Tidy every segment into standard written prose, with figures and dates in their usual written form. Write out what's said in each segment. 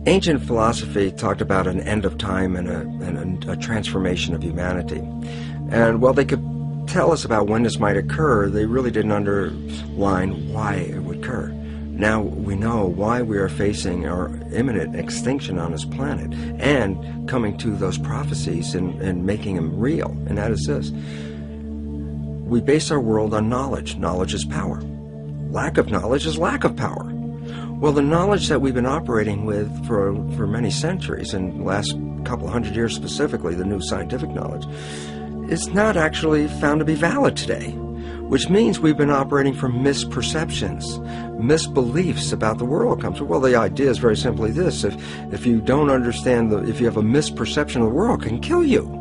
Ancient philosophy talked about an end of time and a transformation of humanity. And while they could tell us about when this might occur, they really didn't underline why it would occur. Now we know why we are facing our imminent extinction on this planet and coming to those prophecies and making them real. And that is this. We base our world on knowledge. Knowledge is power. Lack of knowledge is lack of power. Well, the knowledge that we've been operating with for many centuries, and the last couple hundred years specifically, the new scientific knowledge, is not actually found to be valid today, which means we've been operating from misperceptions, misbeliefs about the world comes from. Well, the idea is very simply this: if you don't understand, if you have a misperception of the world, it can kill you.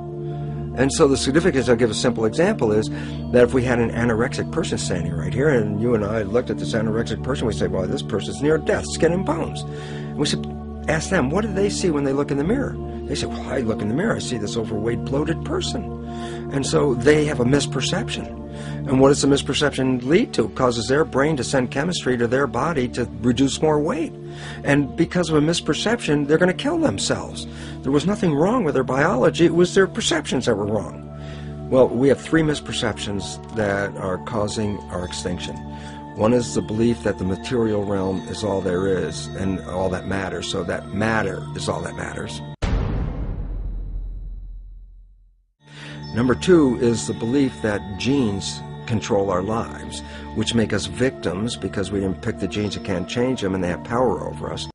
And so the significance, I'll give a simple example, is that if we had an anorexic person standing right here, and you and I looked at this anorexic person, we say, well, this person's near death, skin and bones. And we should ask them, what do they see when they look in the mirror? They say, well, I look in the mirror, I see this overweight, bloated person. And so they have a misperception. And what does the misperception lead to? It causes their brain to send chemistry to their body to reduce more weight. And because of a misperception, they're going to kill themselves. There was nothing wrong with their biology, it was their perceptions that were wrong. Well, we have three misperceptions that are causing our extinction. One is the belief that the material realm is all there is and all that matters, so that matter is all that matters. Number two is the belief that genes control our lives, which make us victims because we didn't pick the genes that can't change them and they have power over us.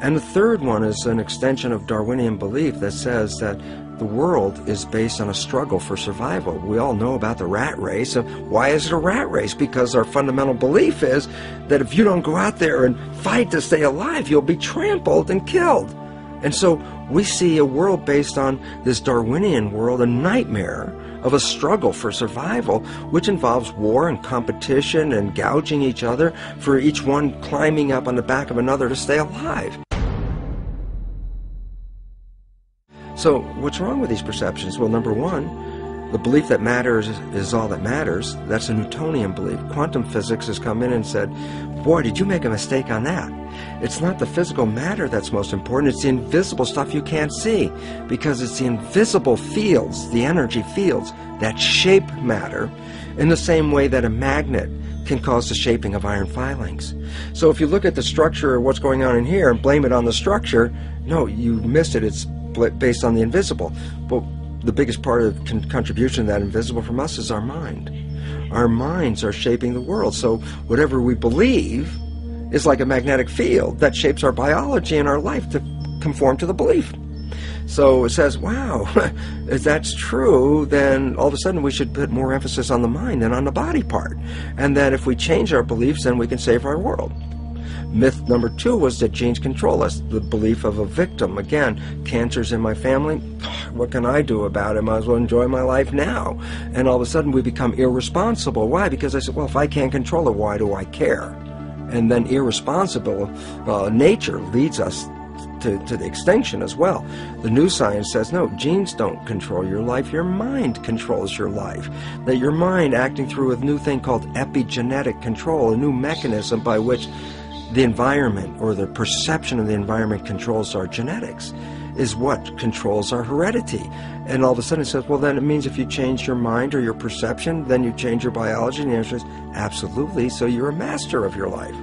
And the third one is an extension of Darwinian belief that says that the world is based on a struggle for survival. We all know about the rat race. Why is it a rat race? Because our fundamental belief is that if you don't go out there and fight to stay alive, you'll be trampled and killed. And so we see a world based on this Darwinian world, a nightmare of a struggle for survival, which involves war and competition and gouging each other for each one climbing up on the back of another to stay alive. So what's wrong with these perceptions? Well, number one, the belief that matters is all that matters. That's a Newtonian belief. Quantum physics has come in and said, boy, did you make a mistake on that. It's not the physical matter that's most important, it's the invisible stuff you can't see, because it's the invisible fields, the energy fields, that shape matter in the same way that a magnet can cause the shaping of iron filings. So if you look at the structure of what's going on in here and blame it on the structure, no, you missed it. It's based on the invisible. But the biggest part of contribution to that invisible from us is our mind. Our minds are shaping the world. So whatever we believe is like a magnetic field that shapes our biology and our life to conform to the belief. So it says, wow, if that's true, then all of a sudden we should put more emphasis on the mind than on the body part. And that if we change our beliefs, then we can save our world. Myth number two was that genes control us, the belief of a victim. Again, cancer's in my family, what can I do about it? Might as well enjoy my life now. And all of a sudden we become irresponsible. Why? Because I said, well, if I can't control it, why do I care? And then irresponsible nature leads us to the extinction as well. The new science says, no, genes don't control your life, your mind controls your life. That your mind, acting through a new thing called epigenetic control, a new mechanism by which the environment or the perception of the environment controls our genetics, is what controls our heredity. And all of a sudden it says, well, then it means if you change your mind or your perception, then you change your biology. And the answer is absolutely. So you're a master of your life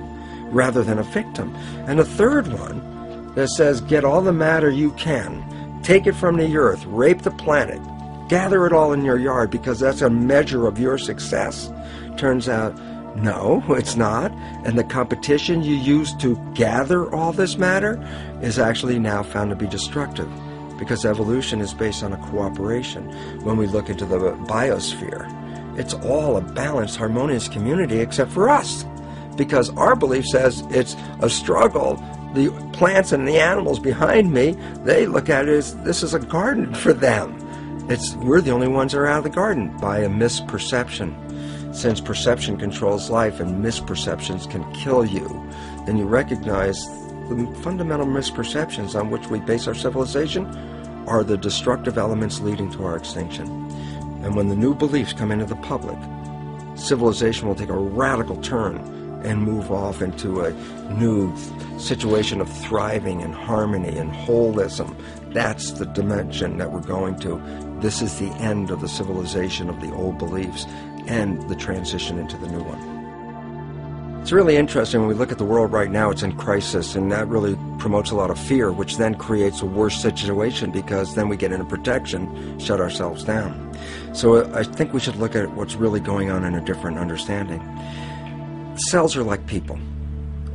rather than a victim. And the third one that says, get all the matter you can, take it from the earth, rape the planet, gather it all in your yard because that's a measure of your success. Turns out, no, it's not. And the competition you use to gather all this matter is actually now found to be destructive, because evolution is based on a cooperation. When we look into the biosphere, it's all a balanced, harmonious community except for us, because our belief says it's a struggle. The plants and the animals behind me, they look at it as this is a garden for them. We're the only ones that are out of the garden by a misperception. Since perception controls life and misperceptions can kill you, then you recognize the fundamental misperceptions on which we base our civilization are the destructive elements leading to our extinction. And when the new beliefs come into the public, civilization will take a radical turn and move off into a new situation of thriving and harmony and holism. That's the dimension that we're going to. This is the end of the civilization of the old beliefs and the transition into the new one. It's really interesting when we look at the world right now. It's in crisis, and that really promotes a lot of fear, which then creates a worse situation, because then we get into protection, shut ourselves down. So I think we should look at what's really going on in a different understanding. Cells are like people,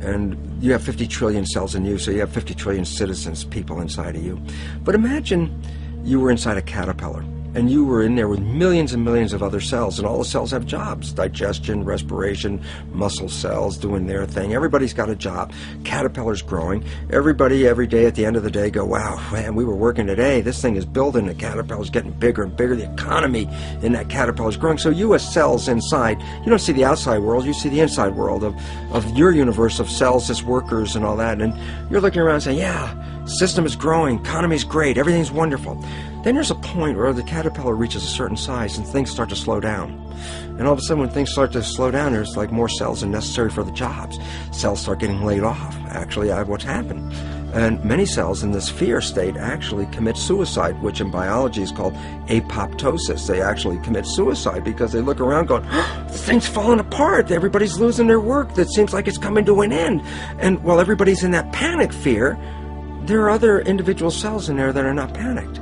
and you have 50 trillion cells in you, so you have 50 trillion citizens, people inside of you. But imagine you were inside a caterpillar, and you were in there with millions and millions of other cells, and all the cells have jobs: digestion, respiration, muscle cells doing their thing. Everybody's got a job. Caterpillar's growing. Everybody every day at the end of the day go, wow, man, we were working today. This thing is building. The caterpillar's getting bigger and bigger. The economy in that caterpillar's growing. So you as cells inside, you don't see the outside world, you see the inside world of your universe of cells as workers and all that. And you're looking around saying, yeah, system is growing, economy's great, everything's wonderful. Then there's a point where the caterpillar reaches a certain size and things start to slow down. And all of a sudden when things start to slow down, there's like more cells than necessary for the jobs. Cells start getting laid off. Actually, what's happened. And many cells in this fear state actually commit suicide, which in biology is called apoptosis. They actually commit suicide because they look around going, oh, the thing's falling apart. Everybody's losing their work. That seems like it's coming to an end. And while everybody's in that panic fear, there are other individual cells in there that are not panicked.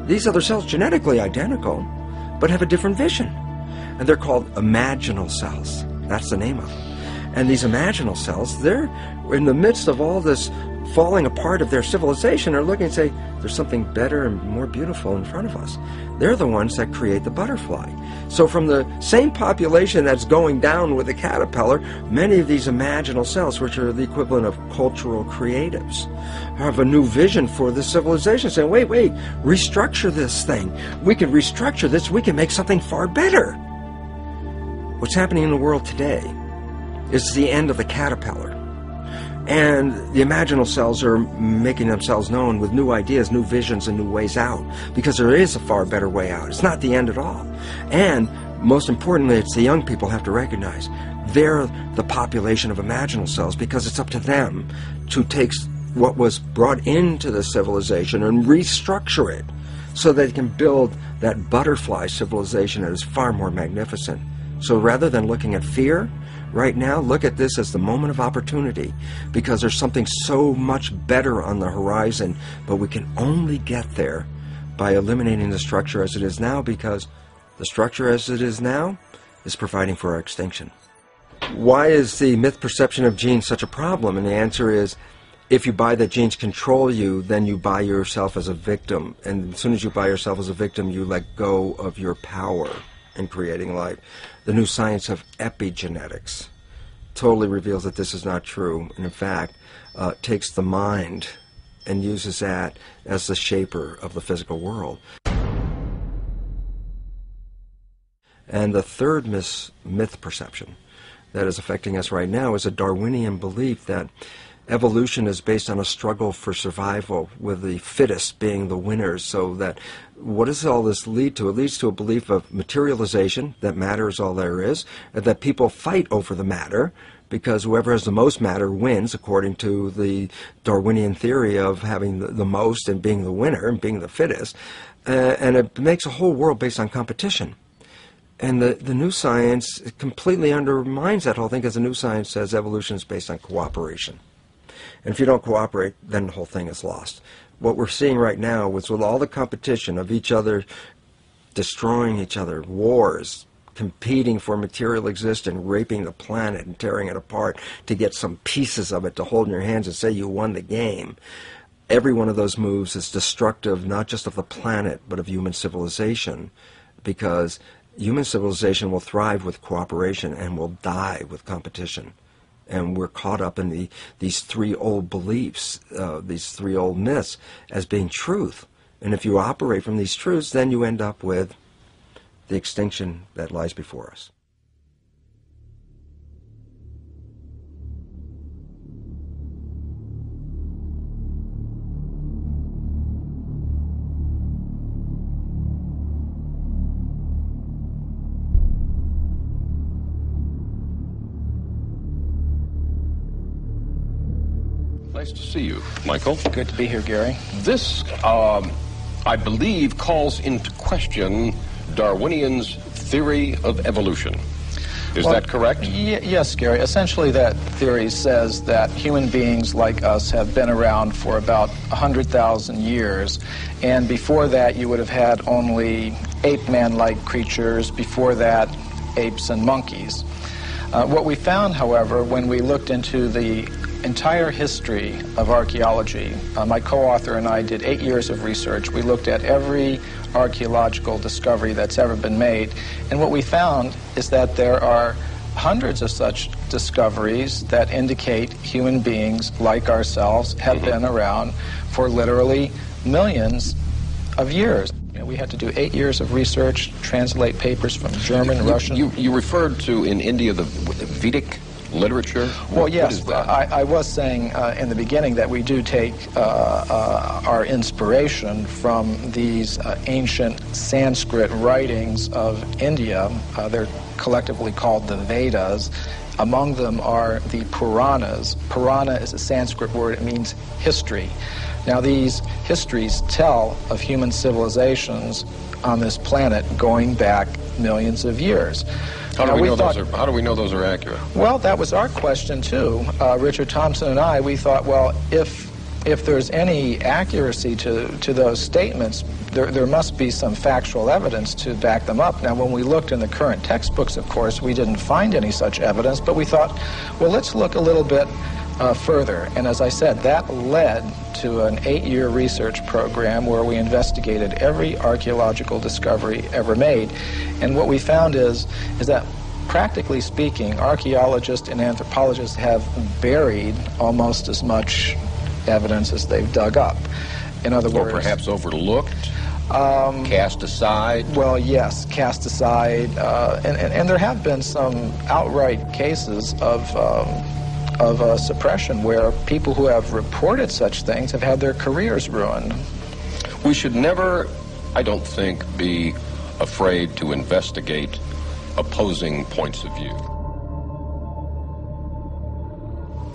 These other cells, genetically identical, but have a different vision. And they're called imaginal cells. That's the name of them. And these imaginal cells, they're in the midst of all this falling apart of their civilization, are looking and say, there's something better and more beautiful in front of us. They're the ones that create the butterfly. So from the same population that's going down with the caterpillar, many of these imaginal cells, which are the equivalent of cultural creatives, have a new vision for the civilization, saying, wait, restructure this thing. We can restructure this. We can make something far better. What's happening in the world today is the end of the caterpillar. And the imaginal cells are making themselves known with new ideas, new visions, and new ways out, because there is a far better way out. It's not the end at all. And most importantly, it's the young people have to recognize they're the population of imaginal cells, because it's up to them to take what was brought into the civilization and restructure it so they can build that butterfly civilization that is far more magnificent. So rather than looking at fear, right now, look at this as the moment of opportunity, because there's something so much better on the horizon, but we can only get there by eliminating the structure as it is now, because the structure as it is now is providing for our extinction. Why is the myth perception of genes such a problem? And the answer is, if you buy that genes control you, then you buy yourself as a victim. And as soon as you buy yourself as a victim, you let go of your power in creating life. The new science of epigenetics totally reveals that this is not true, and in fact takes the mind and uses that as the shaper of the physical world. And the third myth perception that is affecting us right now is a Darwinian belief that evolution is based on a struggle for survival, with the fittest being the winners. So that, what does all this lead to? It leads to a belief of materialization, that matter is all there is, and that people fight over the matter, because whoever has the most matter wins, according to the Darwinian theory of having the most and being the winner and being the fittest. And it makes a whole world based on competition. And the new science completely undermines that whole thing, because the new science says evolution is based on cooperation. And if you don't cooperate, then the whole thing is lost. What we're seeing right now is, with all the competition of each other destroying each other, wars, competing for material existence, raping the planet and tearing it apart to get some pieces of it to hold in your hands and say you won the game. Every one of those moves is destructive, not just of the planet, but of human civilization, because human civilization will thrive with cooperation and will die with competition. And we're caught up in these three old beliefs, these three old myths, as being truth. And if you operate from these truths, then you end up with the extinction that lies before us. Nice to see you, Michael. Good to be here, Gary. This, I believe, calls into question Darwinian's theory of evolution. Is that correct? Yes, Gary. Essentially, that theory says that human beings like us have been around for about 100,000 years. And before that, you would have had only ape-man-like creatures. Before that, apes and monkeys. What we found, however, when we looked into the entire history of archaeology, my co-author and I did 8 years of research. We looked at every archaeological discovery that's ever been made, and what we found is that there are hundreds of such discoveries that indicate human beings like ourselves have been around for literally millions of years. We had to do 8 years of research, translate papers from German, Russian. You referred to in India the Vedic literature? Well, yes. I was saying in the beginning that we do take our inspiration from these ancient Sanskrit writings of India. They're collectively called the Vedas. Among them are the Puranas. Purana is a Sanskrit word. It means history. Now, these histories tell of human civilizations on this planet going back millions of years. How do we know those are accurate? Well, that was our question, too. Richard Thompson and I, we thought, well, if there's any accuracy to those statements, there must be some factual evidence to back them up. Now, when we looked in the current textbooks, of course, we didn't find any such evidence, but we thought, well, let's look a little bit further. And as I said, that led to an 8-year research program where we investigated every archaeological discovery ever made. And what we found is that, practically speaking, archaeologists and anthropologists have buried almost as much evidence as they've dug up. In other words... Or perhaps overlooked? Cast aside? Well, yes, cast aside. And there have been some outright cases of suppression where people who have reported such things have had their careers ruined. We should never, I don't think, be afraid to investigate opposing points of view.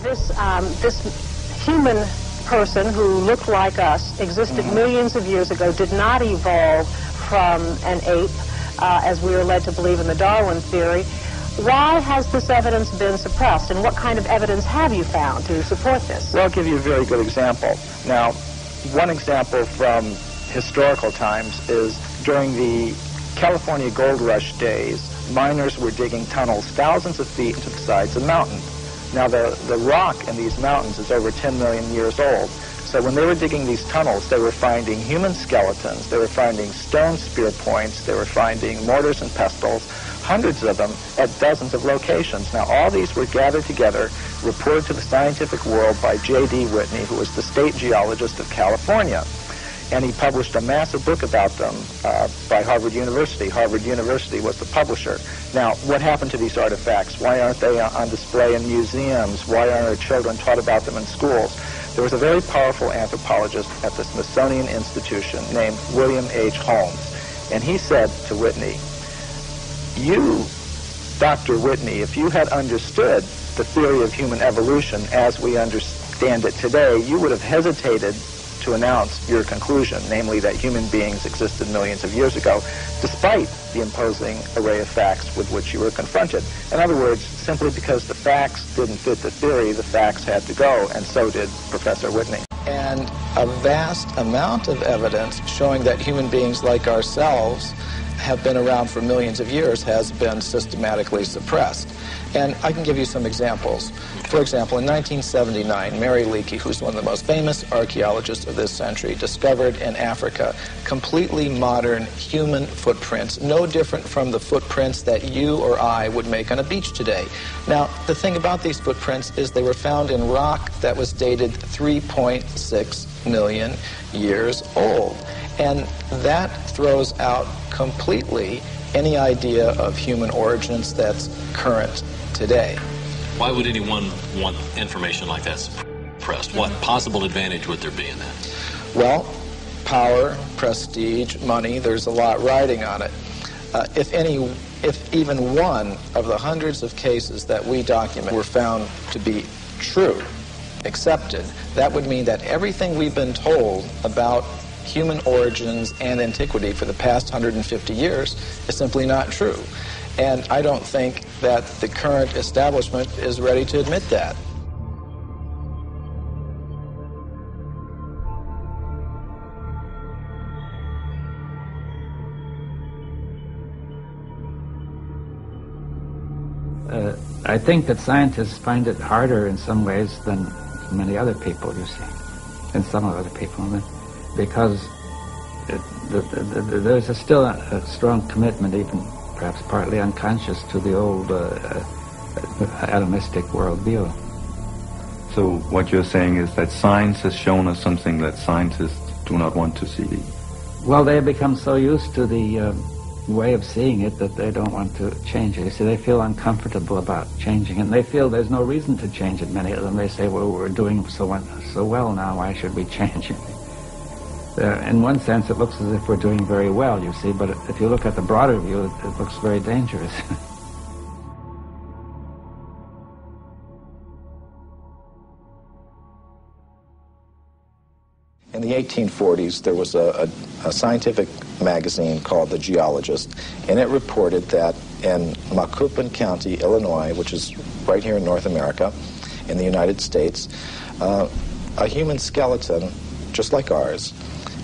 This human person who looked like us, existed millions of years ago, did not evolve from an ape, as we are led to believe in the Darwin theory. Why has this evidence been suppressed, and what kind of evidence have you found to support this? Well, I'll give you a very good example. Now, one example from historical times is during the California gold rush days, miners were digging tunnels thousands of feet into the sides of mountains. Now, the rock in these mountains is over 10 million years old. So when they were digging these tunnels, they were finding human skeletons, they were finding stone spear points, they were finding mortars and pestles, hundreds of them at dozens of locations. Now, all these were gathered together, reported to the scientific world by J.D. Whitney, who was the state geologist of California. And he published a massive book about them by Harvard University. Harvard University was the publisher. Now, what happened to these artifacts? Why aren't they on display in museums? Why aren't our children taught about them in schools? There was a very powerful anthropologist at the Smithsonian Institution named William H. Holmes. And he said to Whitney, "You, Dr. Whitney, if you had understood the theory of human evolution as we understand it today, you would have hesitated to announce your conclusion, namely that human beings existed millions of years ago, despite the imposing array of facts with which you were confronted." In other words, simply because the facts didn't fit the theory, the facts had to go, and so did Professor Whitney. And a vast amount of evidence showing that human beings like ourselves have been around for millions of years has been systematically suppressed. And I can give you some examples. For example, in 1979, Mary Leakey, who's one of the most famous archaeologists of this century, discovered in Africa completely modern human footprints, no different from the footprints that you or I would make on a beach today. Now, the thing about these footprints is they were found in rock that was dated 3.6 million years old. And that throws out completely any idea of human origins that's current today. Why would anyone want information like that suppressed? What possible advantage would there be in that? Well, power, prestige, money, there's a lot riding on it. If even one of the hundreds of cases that we document were found to be true, accepted, that would mean that everything we've been told about human origins and antiquity for the past 150 years is simply not true. And I don't think that the current establishment is ready to admit that. I think that scientists find it harder in some ways than many other people, you see, and some other people, because there's still a strong commitment, even perhaps partly unconscious, to the old atomistic worldview. So what you're saying is that science has shown us something that scientists do not want to see? Well, they have become so used to the way of seeing it that they don't want to change it. You see, they feel uncomfortable about changing it, and they feel there's no reason to change it. Many of them, they say, well, we're doing so well now, why should we change it? In one sense, it looks as if we're doing very well, you see, but if you look at the broader view, it looks very dangerous. In the 1840s, there was a scientific magazine called The Geologist, and it reported that in Macoupin County, Illinois, which is right here in North America, in the United States, a human skeleton, just like ours,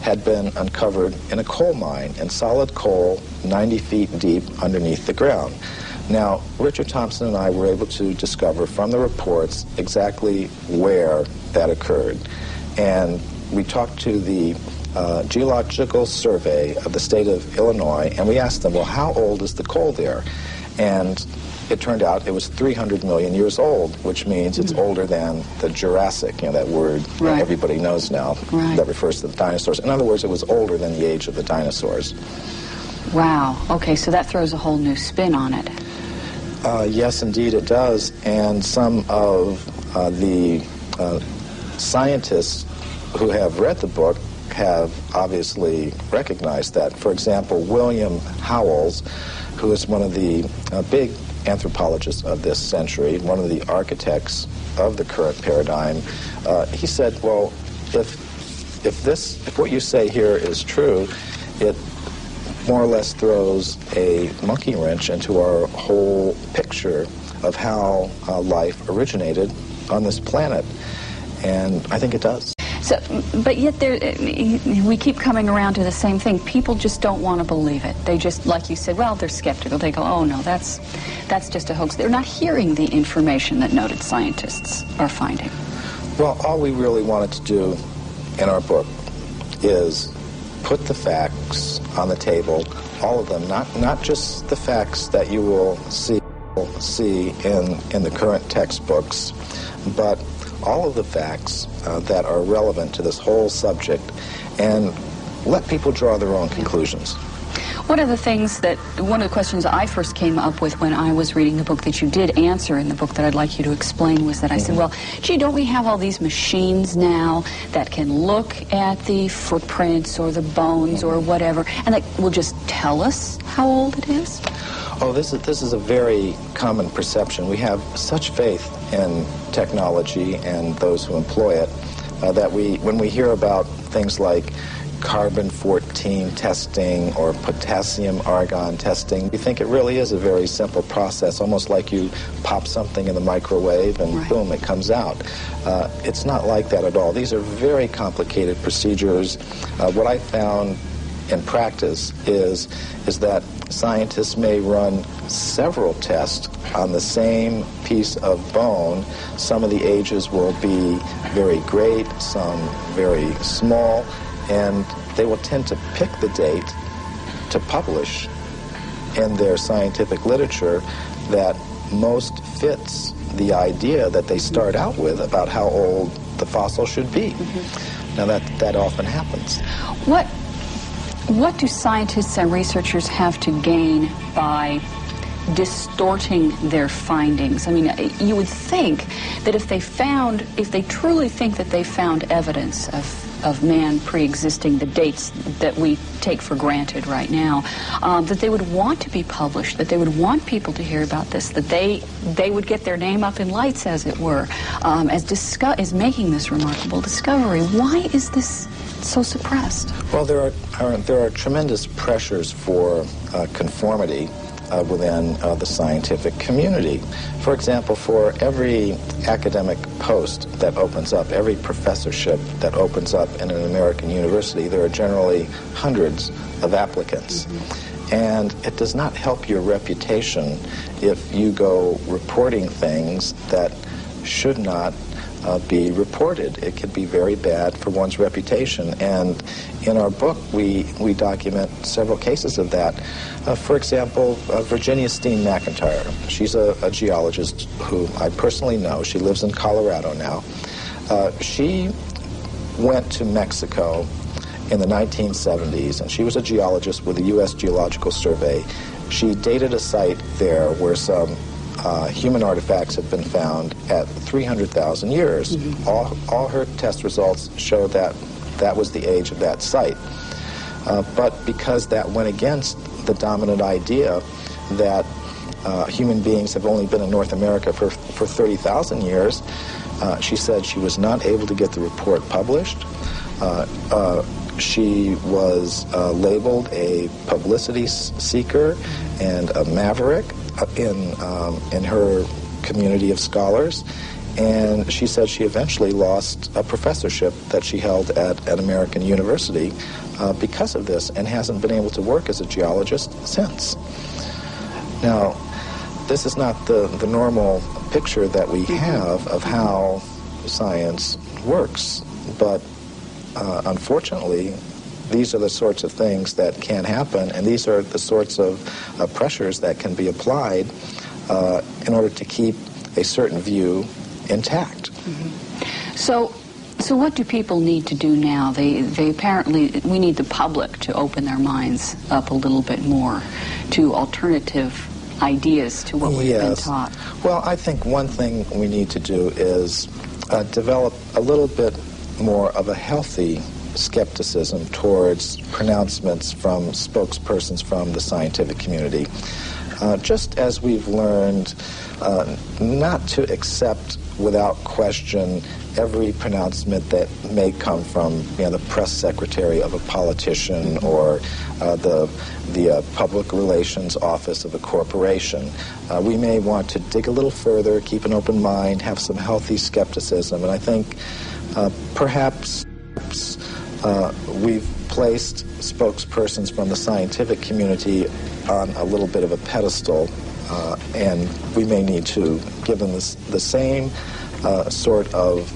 had been uncovered in a coal mine, in solid coal 90 feet deep underneath the ground. Now, Richard Thompson and I were able to discover from the reports exactly where that occurred. And we talked to the Geological Survey of the state of Illinois, and we asked them, well, how old is the coal there? And it turned out it was 300 million years old, which means it's older than the Jurassic, that word that everybody knows now, that refers to the dinosaurs. In other words, it was older than the age of the dinosaurs. Wow. Okay, so that throws a whole new spin on it. Yes, indeed it does. And some of the scientists who have read the book have obviously recognized that. For example, William Howells, who is one of the big anthropologists of this century, one of the architects of the current paradigm, he said, well, if what you say here is true, it more or less throws a monkey wrench into our whole picture of how life originated on this planet. And I think it does. So, but yet we keep coming around to the same thing. People just don't want to believe it. They just, like you said, well, they're skeptical. They go, oh no, that's just a hoax. They're not hearing the information that noted scientists are finding. Well, all we really wanted to do in our book is put the facts on the table, all of them, not just the facts that you will see in the current textbooks, but all of the facts that are relevant to this whole subject, and let people draw their own conclusions. One of the questions I first came up with when I was reading the book that you did answer in the book that I'd like you to explain was that I said, well, gee, don't we have all these machines now that can look at the footprints or the bones or whatever, and that will just tell us how old it is? Oh, this is a very common perception. We have such faith in technology and those who employ it that when we hear about things like carbon-14 testing or potassium-argon testing, we think it really is a very simple process, almost like you pop something in the microwave and boom, it comes out. It's not like that at all. These are very complicated procedures. What I found in practice is that scientists may run several tests on the same piece of bone. Some of the ages will be very great, some very small, and they will tend to pick the date to publish in their scientific literature that most fits the idea that they start out with about how old the fossil should be. Now that often happens. What do scientists and researchers have to gain by distorting their findings? I mean, you would think that if they truly think that they found evidence of of man pre-existing the dates that we take for granted right now, that they would want to be published, that they would want people to hear about this, that they would get their name up in lights, as it were, as making this remarkable discovery. Why is this so suppressed? Well, there are tremendous pressures for conformity within the scientific community. For example, for every academic post that opens up, every professorship that opens up in an American university, there are generally hundreds of applicants. Mm-hmm. And it does not help your reputation if you go reporting things that should not be reported. It could be very bad for one's reputation. And in our book, we document several cases of that. For example, Virginia Steen McIntyre. She's a geologist who I personally know. She lives in Colorado now. She went to Mexico in the 1970s, and she was a geologist with the U.S. Geological Survey. She dated a site there where some human artifacts have been found at 300,000 years. Mm-hmm. All her test results show that that was the age of that site. But because that went against the dominant idea that human beings have only been in North America for 30,000 years, she said she was not able to get the report published. She was labeled a publicity seeker and a maverick in her community of scholars, and she said she eventually lost a professorship that she held at an American university because of this, and hasn't been able to work as a geologist since. Now, this is not the normal picture that we have of how science works, but unfortunately, these are the sorts of things that can happen, and these are the sorts of pressures that can be applied in order to keep a certain view intact. Mm-hmm. So what do people need to do now? They apparently, we need the public to open their minds up a little bit more to alternative ideas to what we've been taught. Well, I think one thing we need to do is develop a little bit more of a healthy skepticism towards pronouncements from spokespersons from the scientific community. Just as we've learned not to accept without question every pronouncement that may come from the press secretary of a politician or the public relations office of a corporation. We may want to dig a little further, keep an open mind, have some healthy skepticism, and I think perhaps we've placed spokespersons from the scientific community on a little bit of a pedestal, and we may need to give them the same sort of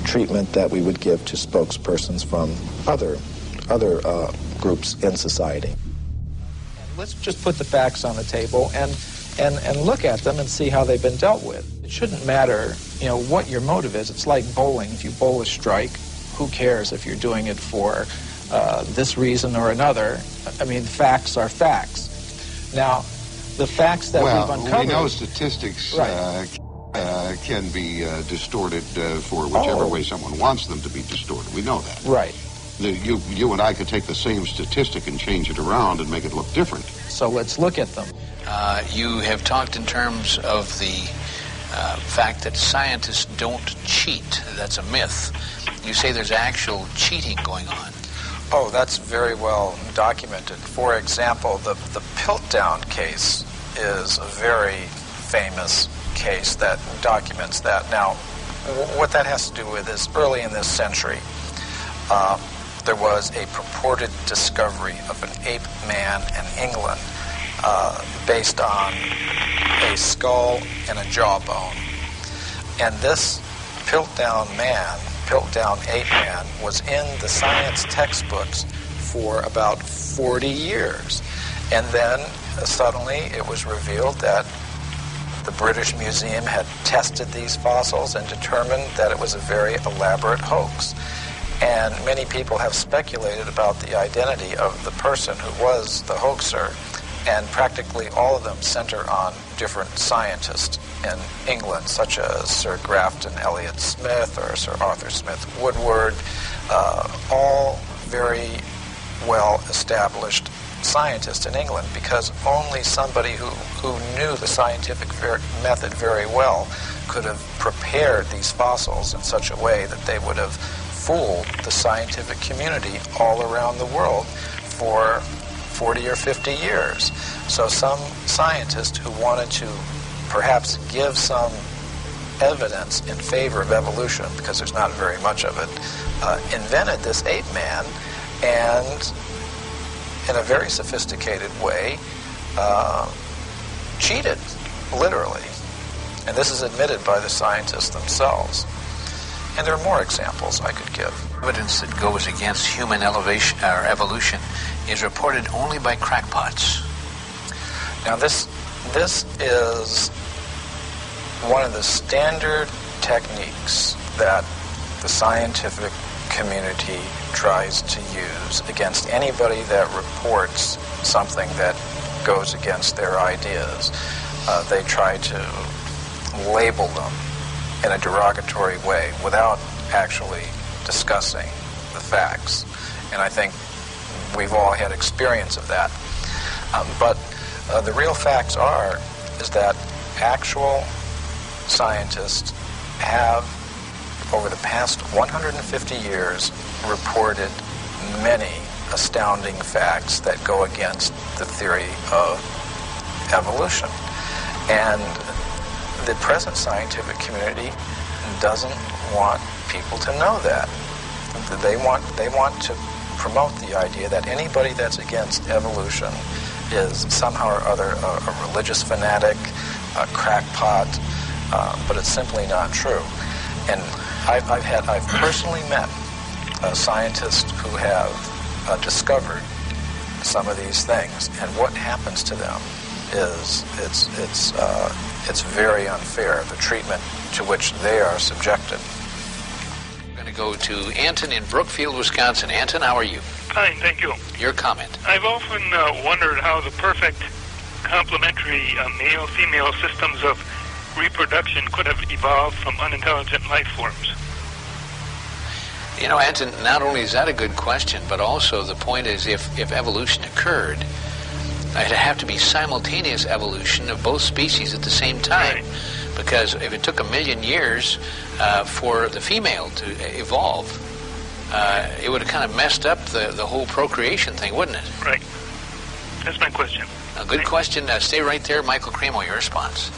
treatment that we would give to spokespersons from other groups in society. Let's just put the facts on the table and look at them and see how they've been dealt with. It shouldn't matter, what your motive is. It's like bowling. If you bowl a strike, who cares if you're doing it for this reason or another? I mean, facts are facts. Now, the facts that we've uncovered... we know statistics can be distorted for whichever way someone wants them to be distorted. We know that. Right. You and I could take the same statistic and change it around and make it look different. So let's look at them. You have talked in terms of the fact that scientists don't cheat. That's a myth. You say there's actual cheating going on. Oh, that's very well documented. For example, the Piltdown case is a very famous case that documents that. Now, what that has to do with is early in this century, there was a purported discovery of an ape man in England based on a skull and a jawbone. And this Piltdown ape man, was in the science textbooks for about 40 years. And then suddenly it was revealed that the British Museum had tested these fossils and determined that it was a very elaborate hoax. And many people have speculated about the identity of the person who was the hoaxer. and practically all of them center on different scientists in England, such as Sir Grafton Elliot Smith or Sir Arthur Smith Woodward, all very well-established scientists in England, because only somebody who knew the scientific method very well could have prepared these fossils in such a way that they would have fooled the scientific community all around the world for 40 or 50 years. So some scientist who wanted to perhaps give some evidence in favor of evolution, because there's not very much of it, invented this ape man, and in a very sophisticated way cheated, literally. And this is admitted by the scientists themselves. And there are more examples I could give. Evidence that goes against human evolution is reported only by crackpots. Now this is one of the standard techniques that the scientific community tries to use against anybody that reports something that goes against their ideas. They try to label them in a derogatory way without actually discussing the facts. And I think we've all had experience of that. But the real facts is that actual scientists have, over the past 150 years, reported many astounding facts that go against the theory of evolution. And the present scientific community doesn't want people to know that. They want to promote the idea that anybody that's against evolution is somehow or other a religious fanatic, a crackpot, but it's simply not true. And I've personally met scientists who have discovered some of these things, and what happens to them is it's very unfair, the treatment to which they are subjected. We're going to go to Anton in Brookfield, Wisconsin. Anton, how are you? Fine, thank you. Your comment. I've often wondered how the perfect complementary male-female systems of reproduction could have evolved from unintelligent life forms. You know, Anton, not only is that a good question, but also the point is if evolution occurred, it'd have to be simultaneous evolution of both species at the same time. Right. Because if it took 1 million years for the female to evolve, it would have kind of messed up the whole procreation thing, wouldn't it? Right. That's my question. A good question. Stay right there. Michael Cremo, your response.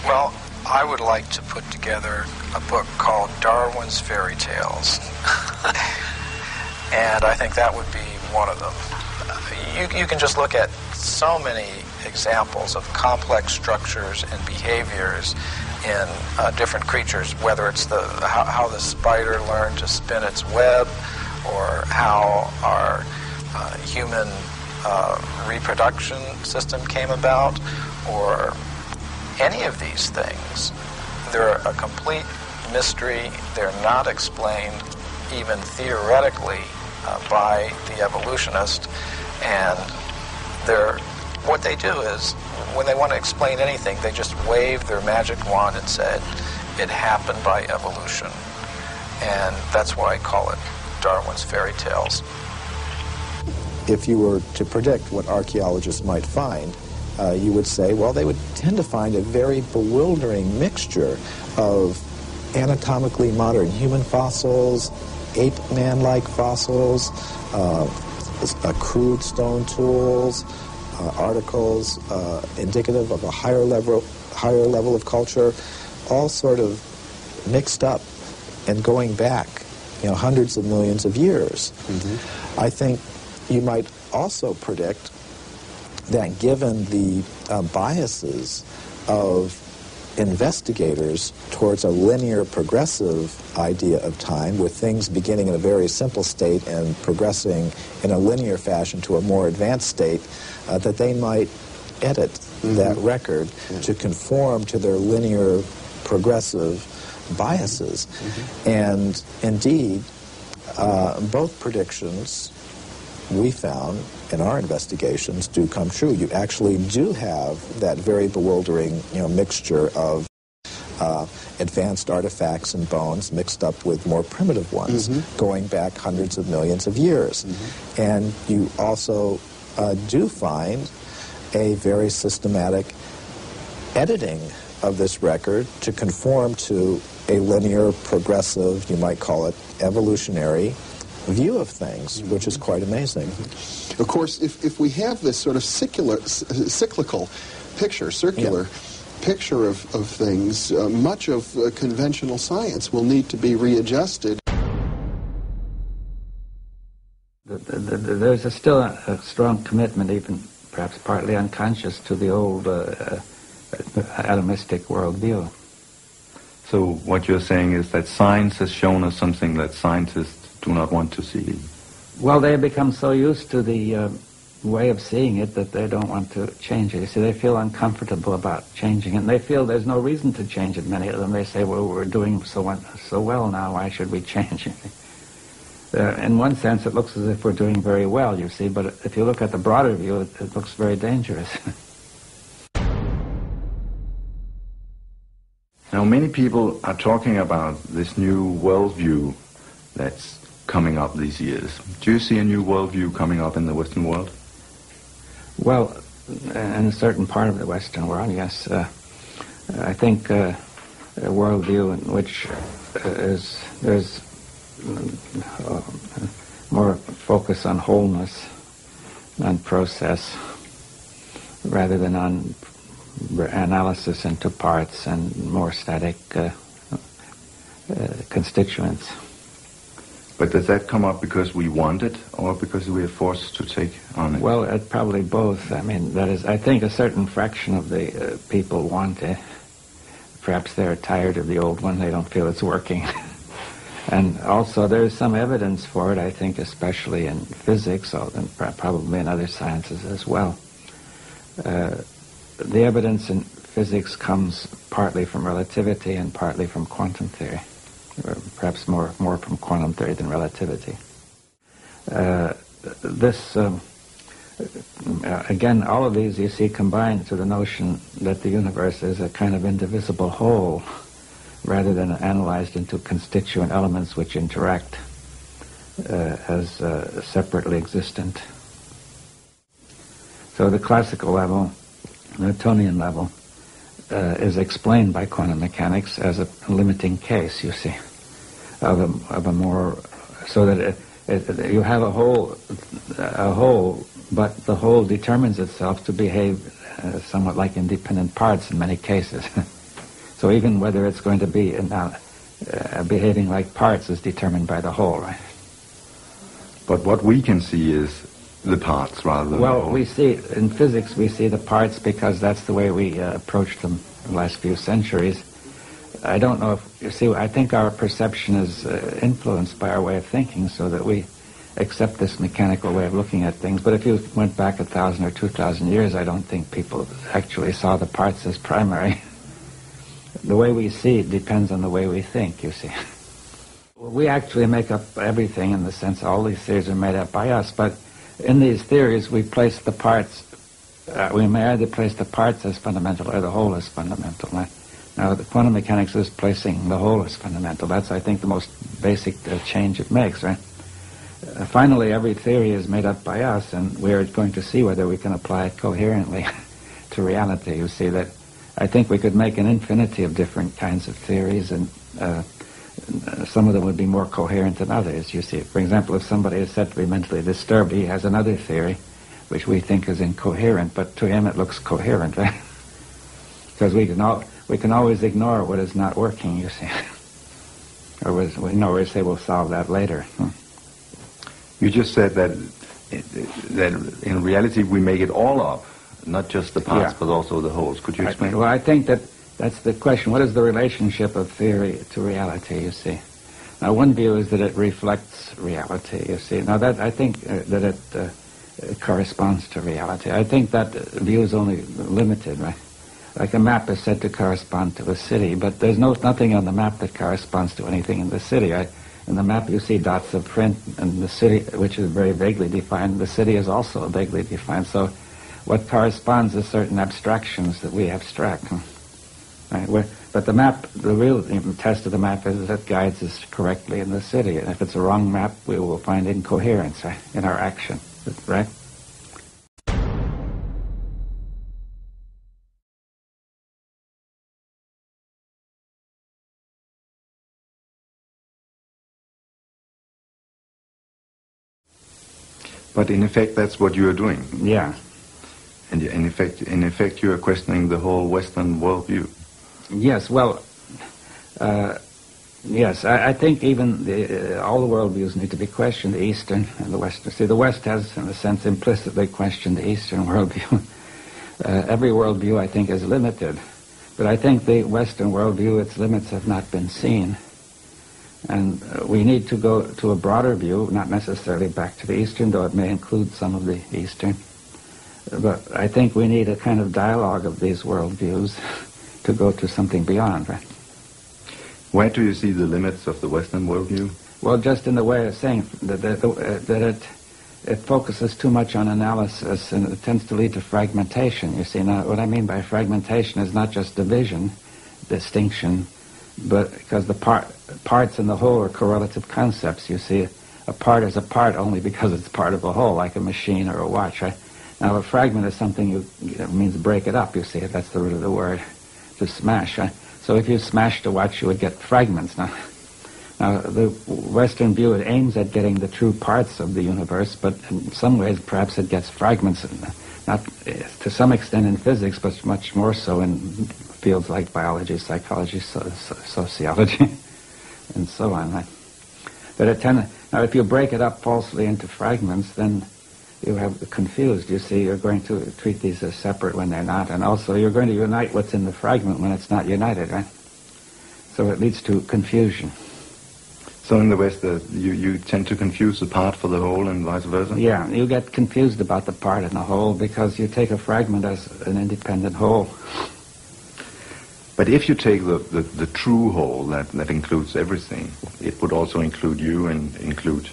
Well, I would like to put together a book called Darwin's Fairy Tales. And I think that would be one of them. You can just look at so many examples of complex structures and behaviors in different creatures, whether it's how the spider learned to spin its web, or how our human reproduction system came about, or any of these things. They're a complete mystery. They're not explained even theoretically by the evolutionist. And what they do is, when they want to explain anything, they just wave their magic wand and said, it happened by evolution. And that's why I call it Darwin's Fairy Tales. If you were to predict what archaeologists might find, you would say, well, they would tend to find a very bewildering mixture of anatomically modern human fossils, ape-man-like fossils, crude stone tools, articles indicative of a higher level of culture, all sort of mixed up and going back, hundreds of millions of years. Mm-hmm. I think you might also predict that given the biases of investigators towards a linear progressive idea of time, with things beginning in a very simple state and progressing in a linear fashion to a more advanced state, that they might edit that record to conform to their linear progressive biases. And indeed, both predictions we found in our investigations do come true. You actually do have that very bewildering, mixture of advanced artifacts and bones mixed up with more primitive ones going back hundreds of millions of years. And you also do find a very systematic editing of this record to conform to a linear, progressive, you might call it evolutionary view of things, which is quite amazing. Of course, if we have this sort of cyclical picture, circular picture of things, much of conventional science will need to be readjusted. There's still a strong commitment, even perhaps partly unconscious, to the old atomistic worldview. So what you're saying is that science has shown us something that scientists do not want to see. Well, they have become so used to the way of seeing it that they don't want to change it. You see, they feel uncomfortable about changing it, and they feel there's no reason to change it. Many of them, they say, well, we're doing so well now, why should we change it? In one sense, it looks as if we're doing very well, you see, but if you look at the broader view, it looks very dangerous. Now, many people are talking about this new worldview that's coming up these years. Do you see a new worldview coming up in the Western world? Well, in a certain part of the Western world, yes. I think a worldview in which there's more focus on wholeness, on process, rather than on analysis into parts and more static constituents. But does that come up because we want it, or because we are forced to take on it? Well, probably both. I mean, that is, I think a certain fraction of the people want it. Perhaps they're tired of the old one, they don't feel it's working. And also there's some evidence for it, I think, especially in physics, and probably in other sciences as well. The evidence in physics comes partly from relativity and partly from quantum theory. Or perhaps more from quantum theory than relativity. Again, all of these you see combined to the notion that the universe is a kind of indivisible whole, rather than analyzed into constituent elements which interact as separately existent. So the classical level, Newtonian level, is explained by quantum mechanics as a limiting case, you see, of a more, so that you have a whole, but the whole determines itself to behave somewhat like independent parts in many cases. So even whether it's going to be behaving like parts is determined by the whole, right? But what we can see is the parts rather than the whole. We see, in physics, we see the parts because that's the way we approached them in the last few centuries. I don't know if, you see, I think our perception is influenced by our way of thinking, so that we accept this mechanical way of looking at things. But if you went back 1,000 or 2,000 years, I don't think people actually saw the parts as primary. The way we see it depends on the way we think, you see. We actually make up everything in the sense all these theories are made up by us, but in these theories we place the parts, we may either place the parts as fundamental or the whole as fundamental. Now, the quantum mechanics is placing the whole as fundamental. That's, I think, the most basic change it makes, right? Finally, every theory is made up by us, and we're going to see whether we can apply it coherently to reality. You see that I think we could make an infinity of different kinds of theories, and some of them would be more coherent than others, you see. For example, if somebody is said to be mentally disturbed, he has another theory which we think is incoherent, but to him it looks coherent, right? Because we can always ignore what is not working, you see. Or we say we'll solve that later. You just said that in reality we make it all up, not just the parts, but also the wholes. Could you explain? Well, I think that's the question. What is the relationship of theory to reality, you see? Now, one view is that it reflects reality, you see. Now, I think that it corresponds to reality. I think that view is only limited, right? Like a map is said to correspond to a city, but there's nothing on the map that corresponds to anything in the city. In the map you see dots of print, and the city, which is very vaguely defined, the city is also vaguely defined. So what corresponds is certain abstractions that we abstract. Right? But the map, the real test of the map is that it guides us correctly in the city. And if it's a wrong map, we will find incoherence in our action. Right? But in effect, that's what you are doing. Yeah. And in effect, you are questioning the whole Western worldview. Yes. Well, yes. I think even all the worldviews need to be questioned. The Eastern and the Western. See, the West has, in a sense, implicitly questioned the Eastern worldview. Every worldview, I think, is limited, but I think the Western worldview, its limits have not been seen. And we need to go to a broader view, not necessarily back to the Eastern, though it may include some of the Eastern. But I think we need a kind of dialogue of these worldviews to go to something beyond, right? Where do you see the limits of the Western worldview? Well, just in the way of saying that it focuses too much on analysis, and it tends to lead to fragmentation. You see, now what I mean by fragmentation is not just division, distinction, but because the parts in the whole are correlative concepts. You see, a part is a part only because it's part of a whole, like a machine or a watch. Right? Now, a fragment is something it means break it up. You see, that's the root of the word, to smash. Right? So if you smashed a watch, you would get fragments. Now, the Western view, it aims at getting the true parts of the universe, but in some ways, perhaps it gets fragments, not to some extent in physics, but much more so in fields like biology, psychology, sociology, and so on. Right? But now, if you break it up falsely into fragments, then you have confused. You see, you're going to treat these as separate when they're not, and also you're going to unite what's in the fragment when it's not united, right? So it leads to confusion. So in the West, you tend to confuse the part for the whole and vice versa? Yeah, you get confused about the part and the whole because you take a fragment as an independent whole. But if you take the true whole that includes everything, it would also include you and include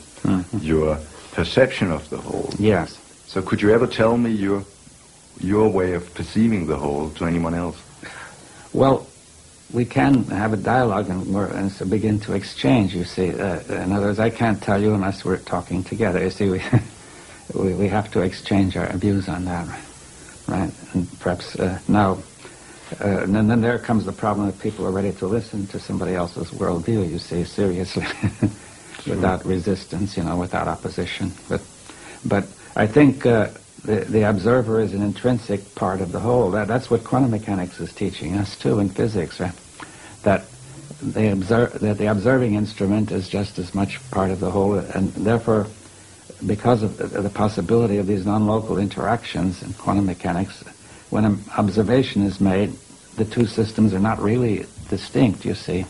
your perception of the whole. Yes. So could you ever tell me your way of perceiving the whole to anyone else? Well, we can have a dialogue and so begin to exchange, you see. In other words, I can't tell you unless we're talking together. You see, we have to exchange our views on that, right? And perhaps now... and then there comes the problem that people are ready to listen to somebody else's worldview, you see, seriously, without resistance, without opposition. But I think the observer is an intrinsic part of the whole. That's what quantum mechanics is teaching us, too, in physics, right? That the observing instrument is just as much part of the whole, and therefore, because of the possibility of these non-local interactions in quantum mechanics, when an observation is made, the two systems are not really distinct, you see.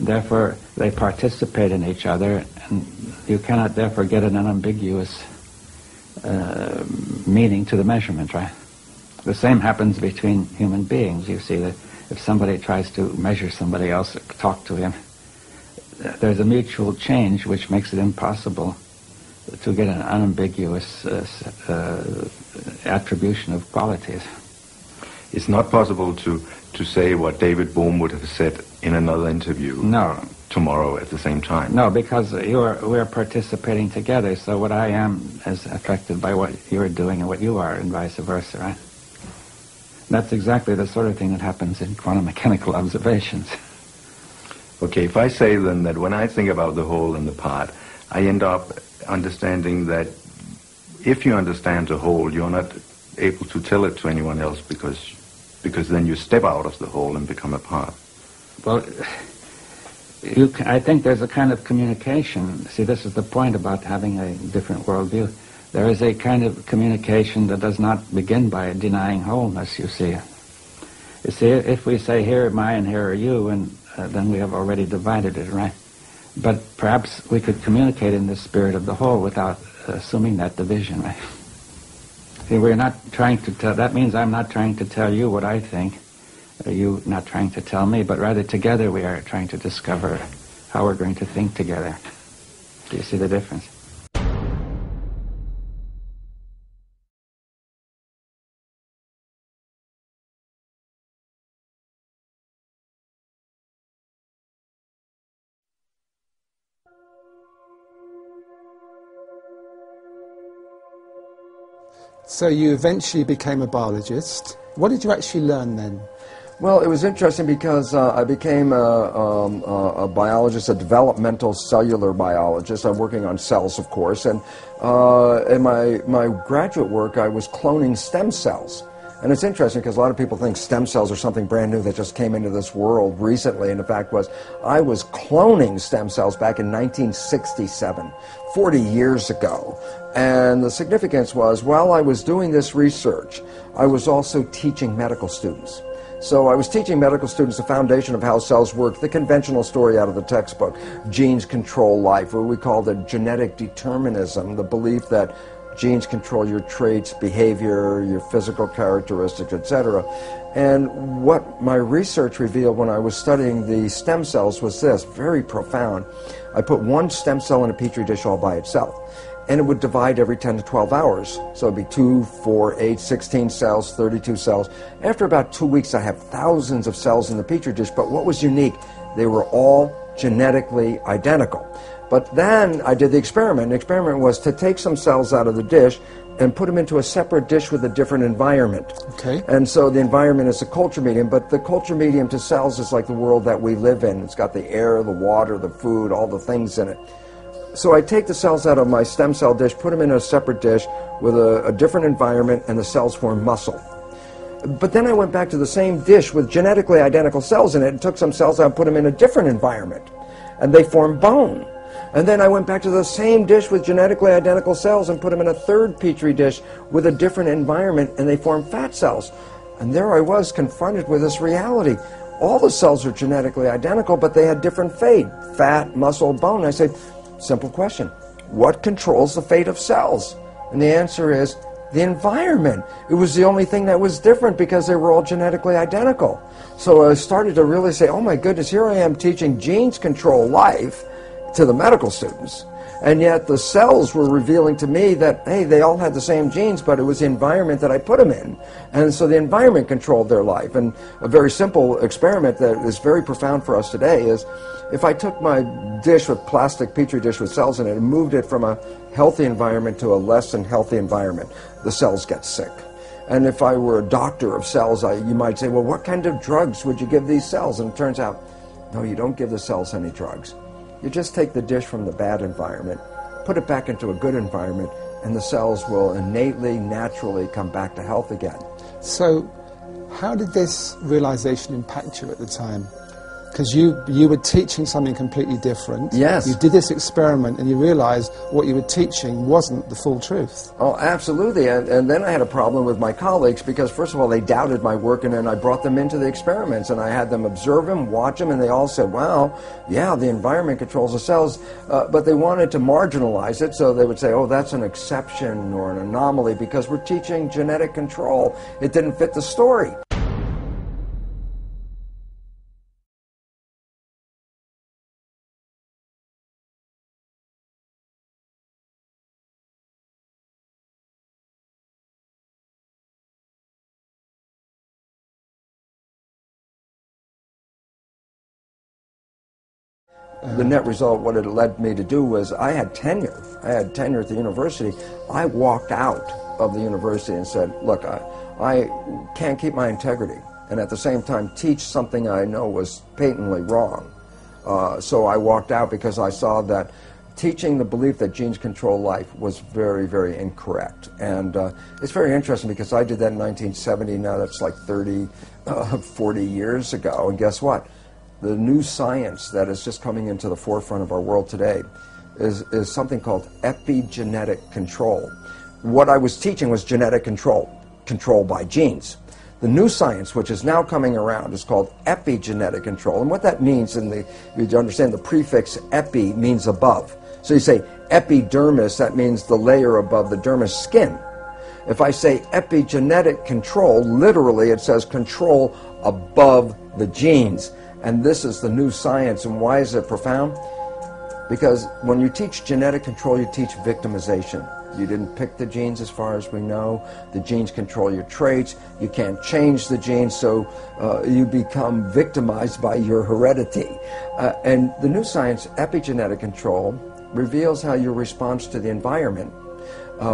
Therefore, they participate in each other, and you cannot therefore get an unambiguous meaning to the measurement, right? The same happens between human beings. You see that if somebody tries to measure somebody else, talk to him, there's a mutual change which makes it impossible to get an unambiguous attribution of qualities. It's not possible to say what David Bohm would have said in another interview. No. Tomorrow at the same time. No, because we're participating together, so what I am is affected by what you're doing and what you are, and vice versa, right? That's exactly the sort of thing that happens in quantum mechanical observations. Okay, if I say then that when I think about the whole and the part, I end up understanding that if you understand the whole, you're not able to tell it to anyone else because then you step out of the whole and become a part. Well, I think there's a kind of communication. See, this is the point about having a different worldview. There is a kind of communication that does not begin by denying wholeness, you see. You see, if we say, here am I and here are you, and then we have already divided it, right? But perhaps we could communicate in the spirit of the whole without assuming that division, right? See, we're not trying to tell, that means I'm not trying to tell you what I think, you not trying to tell me, but rather together we are trying to discover how we're going to think together. Do you see the difference? So you eventually became a biologist. What did you actually learn then? Well, it was interesting because I became a biologist, a developmental cellular biologist. I'm working on cells, of course, and in my graduate work, I was cloning stem cells. And it's interesting because a lot of people think stem cells are something brand new that just came into this world recently, and the fact was I was cloning stem cells back in 1967, 40 years ago. And the significance was, while I was doing this research, I was also teaching medical students. So I was teaching medical students the foundation of how cells work, the conventional story out of the textbook, genes control life, what we call the genetic determinism, the belief that genes control your traits, behavior, your physical characteristics, etc. And what my research revealed when I was studying the stem cells was this, very profound. I put one stem cell in a petri dish all by itself, and it would divide every 10 to 12 hours. So it'd be 2, 4, 8, 16 cells, 32 cells. After about 2 weeks, I have thousands of cells in the petri dish, but what was unique? They were all genetically identical. But then I did the experiment. The experiment was to take some cells out of the dish and put them into a separate dish with a different environment. Okay. And so the environment is the culture medium, but the culture medium to cells is like the world that we live in. It's got the air, the water, the food, all the things in it. So I take the cells out of my stem cell dish, put them in a separate dish with a different environment, and the cells form muscle. But then I went back to the same dish with genetically identical cells in it and took some cells out and put them in a different environment, and they form bone. And then I went back to the same dish with genetically identical cells and put them in a third petri dish with a different environment, and they formed fat cells. And there I was confronted with this reality. All the cells are genetically identical, but they had different fate. Fat, muscle, bone. I said, simple question. What controls the fate of cells? And the answer is the environment. It was the only thing that was different because they were all genetically identical. So I started to really say, oh my goodness, here I am teaching genes control life to the medical students, and yet the cells were revealing to me that, hey, they all had the same genes, but it was the environment that I put them in, and so the environment controlled their life. And a very simple experiment that is very profound for us today is, if I took my dish with plastic petri dish with cells in it and moved it from a healthy environment to a less than healthy environment, the cells get sick. And if I were a doctor of cells, you might say, well, what kind of drugs would you give these cells? And it turns out, no, you don't give the cells any drugs. You just take the dish from the bad environment, put it back into a good environment, and the cells will innately, naturally come back to health again. So how did this realization impact you at the time? Because you were teaching something completely different. Yes. You did this experiment and you realized what you were teaching wasn't the full truth. Oh, absolutely. And then I had a problem with my colleagues because, first of all, they doubted my work, and then I brought them into the experiments and I had them observe them, watch them, and they all said, wow, yeah, the environment controls the cells. But they wanted to marginalize it, so they would say, oh, that's an exception or an anomaly because we're teaching genetic control. It didn't fit the story. The net result, what it led me to do was I had tenure. I had tenure at the university. I walked out of the university and said, look, I can't keep my integrity and at the same time teach something I know was patently wrong. So I walked out because I saw that teaching the belief that genes control life was very, very incorrect. And it's very interesting because I did that in 1970. Now that's like 40 years ago. And guess what? The new science that is just coming into the forefront of our world today is something called epigenetic control. What I was teaching was genetic control by genes. The new science, which is now coming around, is called epigenetic control. And what that means, you understand the prefix epi means above. So you say epidermis, that means the layer above the dermis, skin. If I say epigenetic control, literally it says control above the genes. And this is the new science. And why is it profound? Because when you teach genetic control, you teach victimization. You didn't pick the genes as far as we know. The genes control your traits. You can't change the genes, so you become victimized by your heredity. And the new science, epigenetic control, reveals how your response to the environment,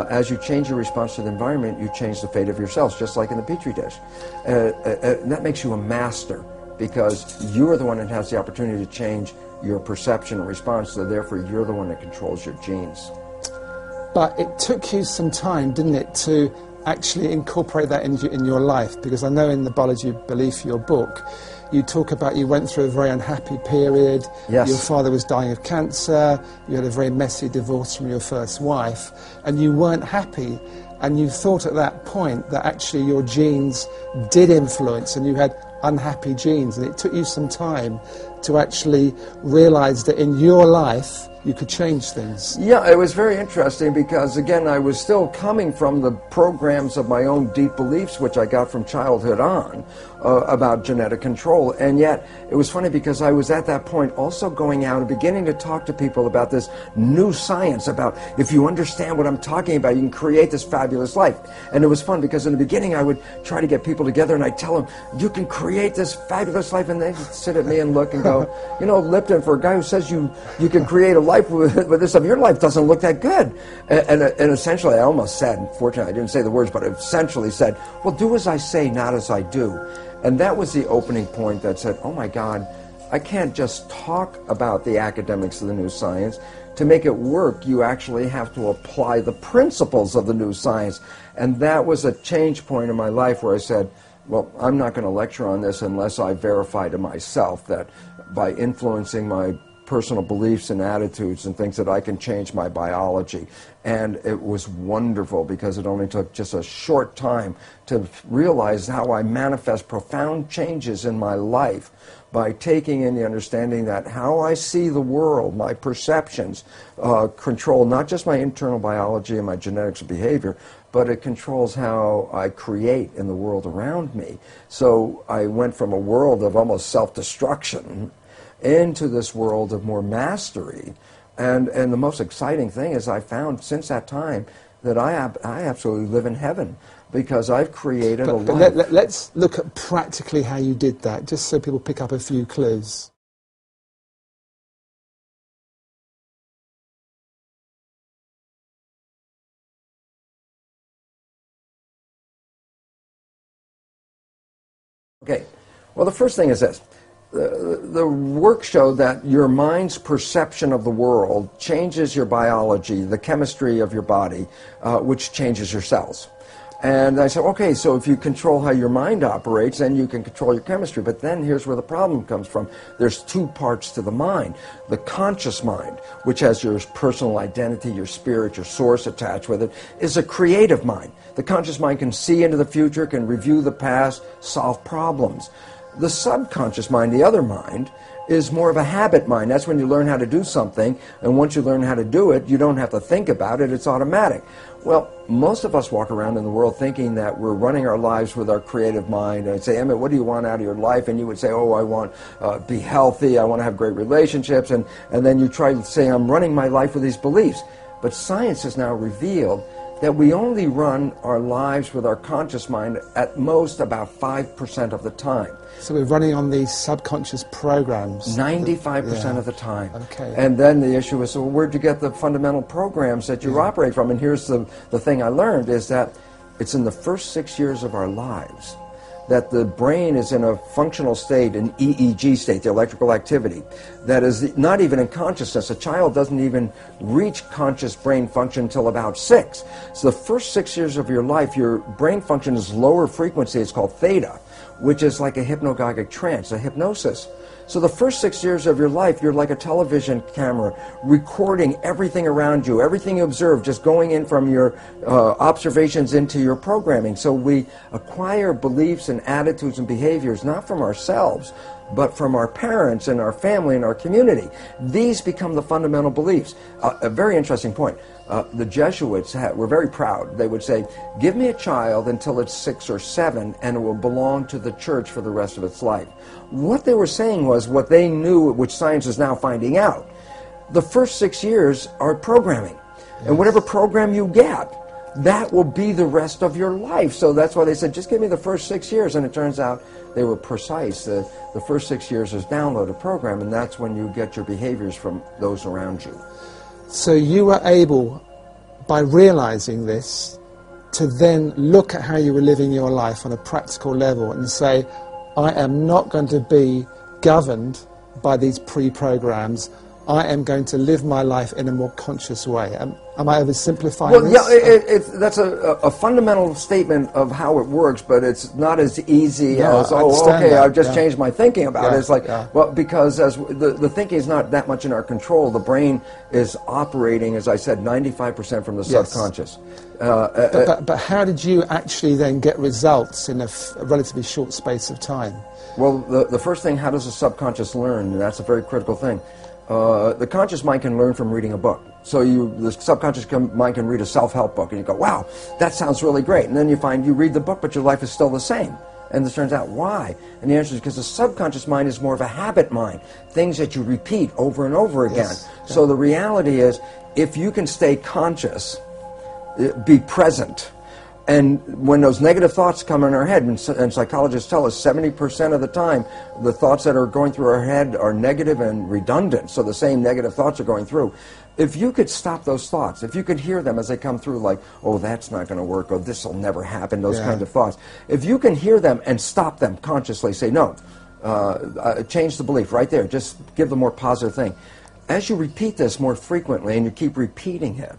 as you change your response to the environment, you change the fate of your cells, just like in the Petri dish. That makes you a master, because you're the one that has the opportunity to change your perception and response, so therefore you're the one that controls your genes. But it took you some time, didn't it, to actually incorporate that in your life? Because I know in the Biology Belief, your book, you talk about you went through a very unhappy period. Yes. Your father was dying of cancer. You had a very messy divorce from your first wife, and you weren't happy. And you thought at that point that actually your genes did influence, and you had unhappy genes. And it took you some time to actually realize that in your life you could change things. Yeah, it was very interesting because, again, I was still coming from the programs of my own deep beliefs, which I got from childhood on, about genetic control. And yet, it was funny because I was at that point also going out and beginning to talk to people about this new science, about if you understand what I'm talking about, you can create this fabulous life. And it was fun because in the beginning I would try to get people together and I'd tell them, you can create this fabulous life, and they'd sit at me and look and go, you know, Lipton, for a guy who says you can create a life with this stuff, your life doesn't look that good. And essentially I almost said, unfortunately I didn't say the words, but I essentially said, well, do as I say, not as I do. And that was the opening point that said, oh my God, I can't just talk about the academics of the new science. To make it work, you actually have to apply the principles of the new science. And that was a change point in my life where I said, well, I'm not going to lecture on this unless I verify to myself that by influencing my personal beliefs and attitudes and things that I can change my biology. And it was wonderful because it only took just a short time to realize how I manifest profound changes in my life by taking in the understanding that how I see the world, my perceptions, control not just my internal biology and my genetics and behavior, but it controls how I create in the world around me. So I went from a world of almost self-destruction into this world of more mastery. And the most exciting thing is I found since that time that I absolutely live in heaven because I've created a life. Let's look at practically how you did that, just so people pick up a few clues. Okay, well, the first thing is this. The work showed that your mind's perception of the world changes your biology, the chemistry of your body, which changes your cells. And I said, okay, so if you control how your mind operates, then you can control your chemistry. But then here's where the problem comes from. There's two parts to the mind. The conscious mind, which has your personal identity, your spirit, your source attached with it, is a creative mind. The conscious mind can see into the future, can review the past, solve problems. The subconscious mind, the other mind, is more of a habit mind. That's when you learn how to do something, and once you learn how to do it, you don't have to think about it, it's automatic. Well, most of us walk around in the world thinking that we're running our lives with our creative mind. And I'd say, Emmett, what do you want out of your life? And you would say, oh, I want to be healthy, I want to have great relationships, and then you try to say, I'm running my life with these beliefs. But science has now revealed that we only run our lives with our conscious mind at most about 5% of the time. So we're running on these subconscious programs. 95% of the time. Okay. And then the issue is, so where'd you get the fundamental programs that you operate from? And here's the thing I learned is that it's in the first 6 years of our lives that the brain is in a functional state, an EEG state, the electrical activity, that is not even in consciousness. A child doesn't even reach conscious brain function until about 6. So the first 6 years of your life, your brain function is lower frequency. It's called theta, which is like a hypnagogic trance, a hypnosis. So the first 6 years of your life, you're like a television camera, recording everything around you, everything you observe, just going in from your observations into your programming. So we acquire beliefs and attitudes and behaviors, not from ourselves, but from our parents and our family and our community. These become the fundamental beliefs. A very interesting point. The Jesuits were very proud. They would say, give me a child until it's 6 or 7 and it will belong to the church for the rest of its life. What they were saying was what they knew, which science is now finding out, the first 6 years are programming. And whatever program you get, that will be the rest of your life. So that's why they said, just give me the first 6 years. And it turns out they were precise. The first 6 years is download a program, and that's when you get your behaviors from those around you. So you were able, by realizing this, to then look at how you were living your life on a practical level and say, I am not going to be governed by these pre-programs. I am going to live my life in a more conscious way. Am I oversimplifying this? Yeah, that's a fundamental statement of how it works, but it's not as easy as, I've just changed my thinking about it. It's like, well, because as the thinking is not that much in our control. The brain is operating, as I said, 95% from the subconscious. But how did you actually then get results in a relatively short space of time? Well, the first thing, how does the subconscious learn? And that's a very critical thing. The conscious mind can learn from reading a book. So the subconscious mind can read a self-help book, and you go, wow, that sounds really great. And then you find you read the book, but your life is still the same. And it turns out, why? And the answer is because the subconscious mind is more of a habit mind, things that you repeat over and over again. Yes. So the reality is, if you can stay conscious, be present, and when those negative thoughts come in our head, and psychologists tell us 70% of the time, the thoughts that are going through our head are negative and redundant, so the same negative thoughts are going through. If you could stop those thoughts, if you could hear them as they come through, like, oh, that's not going to work, or this will never happen, those kinds of thoughts. If you can hear them and stop them consciously, say, no, change the belief right there, just give the more positive thing. As you repeat this more frequently and you keep repeating it,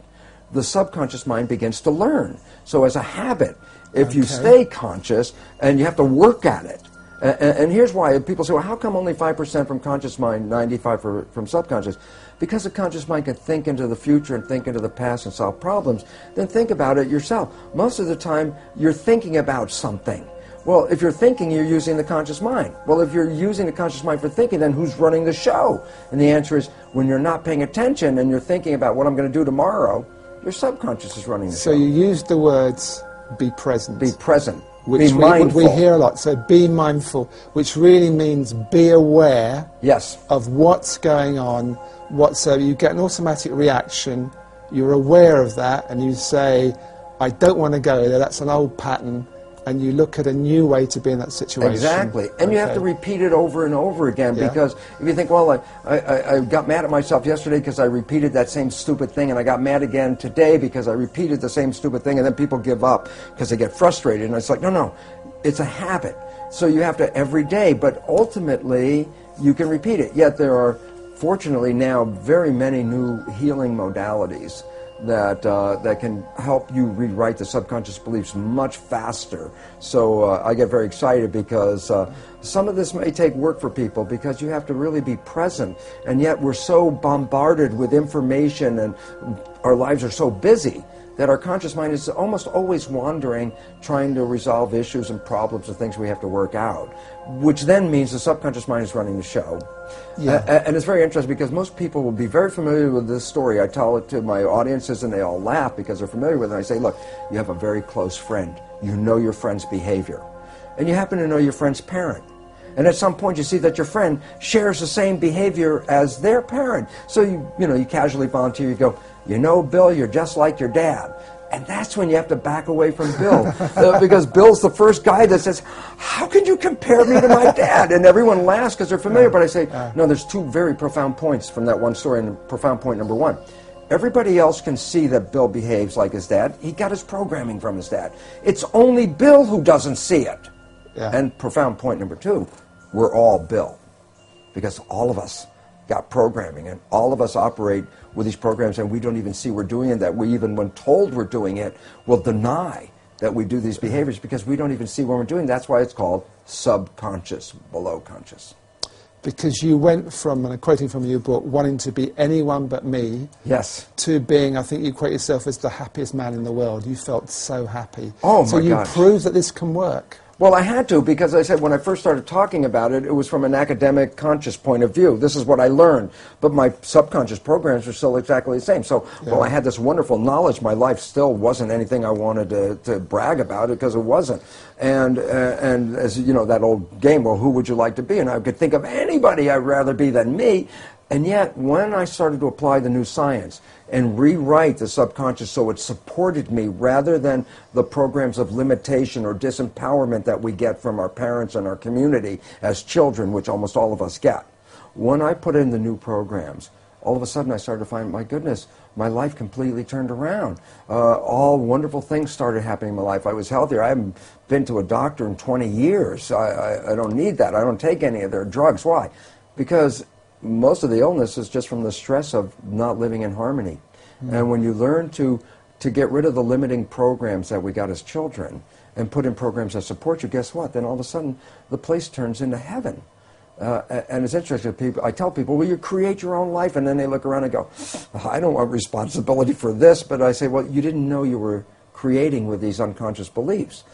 the subconscious mind begins to learn. So as a habit, if you stay conscious, and you have to work at it, and here's why people say, well, how come only 5% from conscious mind, 95% from subconscious? Because the conscious mind can think into the future and think into the past and solve problems. Then think about it yourself. Most of the time, you're thinking about something. Well, if you're thinking, you're using the conscious mind. Well, if you're using the conscious mind for thinking, then who's running the show? And the answer is, when you're not paying attention and you're thinking about what I'm going to do tomorrow, your subconscious is running the show. So you used the words, be present. Be present. Which be mindful. We hear a lot. So be mindful, which really means be aware of what's going on. So you get an automatic reaction, you're aware of that, and you say, I don't want to go there, that's an old pattern, and you look at a new way to be in that situation. Exactly. And you have to repeat it over and over again, because if you think, well, I got mad at myself yesterday because I repeated that same stupid thing, and I got mad again today because I repeated the same stupid thing, and then people give up because they get frustrated. And it's like, no, it's a habit. So you have to every day, but ultimately you can repeat it. Yet there are, fortunately now, very many new healing modalities that can help you rewrite the subconscious beliefs much faster. So I get very excited because some of this may take work for people, because you have to really be present, and yet we're so bombarded with information and our lives are so busy that our conscious mind is almost always wandering, trying to resolve issues and problems and things we have to work out, which then means the subconscious mind is running the show. And it's very interesting, because most people will be very familiar with this story. I tell it to my audiences and they all laugh because they're familiar with it. And I say, look, you have a very close friend. You know your friend's behavior. And you happen to know your friend's parent. And at some point you see that your friend shares the same behavior as their parent. So you casually volunteer, you go, you know, Bill, you're just like your dad. And that's when you have to back away from Bill, because Bill's the first guy that says, how can you compare me to my dad? And everyone laughs because they're familiar, but I say, no, there's two very profound points from that one story. And profound point number one, everybody else can see that Bill behaves like his dad. He got his programming from his dad. It's only Bill who doesn't see it. And profound point number two, we're all Bill, because all of us got programming, and all of us operate with these programs, and we don't even see we're doing it. That we, even when told we're doing it, will deny that we do these behaviors because we don't even see when we're doing it. That's why it's called subconscious, below conscious. Because you went from, and I'm quoting from your book, wanting to be anyone but me, to being, I think you quote yourself as the happiest man in the world. You felt so happy. Oh my So you gosh. proved that this can work. Well, I had to, because I said when I first started talking about it, it was from an academic, conscious point of view. This is what I learned. But my subconscious programs were still exactly the same. So while I had this wonderful knowledge, my life still wasn't anything I wanted to brag about it, because it wasn't. And as you know, that old game, well, who would you like to be? And I could think of anybody I'd rather be than me. And yet, when I started to apply the new science and rewrite the subconscious so it supported me rather than the programs of limitation or disempowerment that we get from our parents and our community as children, which almost all of us get, when I put in the new programs, all of a sudden I started to find, my goodness, my life completely turned around. All wonderful things started happening in my life. I was healthier. I haven't been to a doctor in 20 years. I don't need that. I don't take any of their drugs. Why? Because most of the illness is just from the stress of not living in harmony. And when you learn to get rid of the limiting programs that we got as children and put in programs that support you, guess what? Then all of a sudden the place turns into heaven. And it's interesting, I tell people, well, you create your own life, and then they look around and go, I don't want responsibility for this, but I say, well, you didn't know you were creating with these unconscious beliefs.